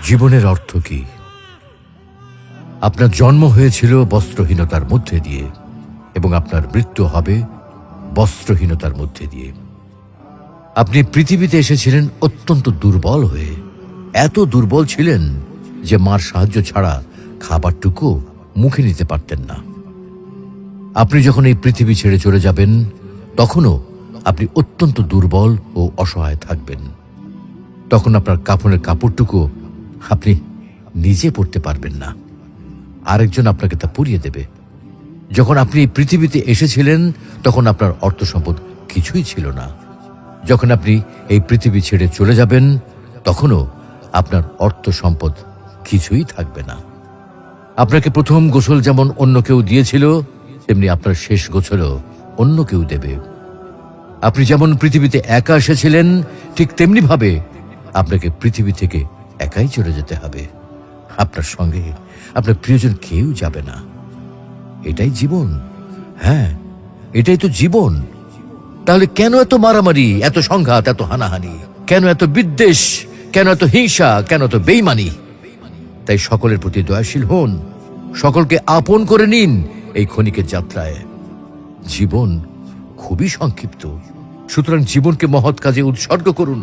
জীবনের অর্থ কি? আপনার জন্ম হয়েছিল বস্ত্রহীনতার মধ্যে দিয়ে এবং আপনার মৃত্যু হবে বস্ত্রহীনতার মধ্যে দিয়ে। আপনি পৃথিবীতে এসেছিলেন অত্যন্ত দুর্বল হয়ে। এত দুর্বল ছিলেন যে মার সাহায্য ছাড়া খাবারটুকু মুখে নিতে পারতেন না। আপনি যখন এই পৃথিবী ছেড়ে চলে যাবেন তখনও আপনি অত্যন্ত দুর্বল ও অসহায় থাকবেন। তখন আপনার কাফনের কাপড়টুকু আপনি নিজে পরতে পারবেন না, আরেকজন আপনাকে তা পরিয়ে দেবে। যখন আপনি এই পৃথিবীতে এসেছিলেন তখন আপনার অর্থ সম্পদ কিছুই ছিল না। যখন আপনি এই পৃথিবী ছেড়ে চলে যাবেন তখনও আপনার অর্থ সম্পদ কিছুই থাকবে না। আপনাকে প্রথম গোসল যেমন অন্য কেউ দিয়েছিল, তেমনি আপনার শেষ গোসলও অন্য কেউ দেবে। আপনি যেমন পৃথিবীতে একা এসেছিলেন, ঠিক তেমনি ভাবে আপনাকে পৃথিবী থেকে একাই চলে যেতে হবে। আপনার সঙ্গে আপনার প্রিয়জন কেউ যাবে না। এটাই জীবন। হ্যাঁ, এটাই তো জীবন। তাহলে কেন এত মারামারি, এত সংঘাত, এত হানাহানি? কেন এত বিদ্বেষ? কেন এত হিংসা? কেন এত বেইমানি? তাই সকলের প্রতি দয়াশীল হন, সকলকে আপন করে নিন এই ক্ষণিকের যাত্রায়। জীবন খুবই সংক্ষিপ্ত, সুতরাং জীবনকে মহৎ কাজে উৎসর্গ করুন।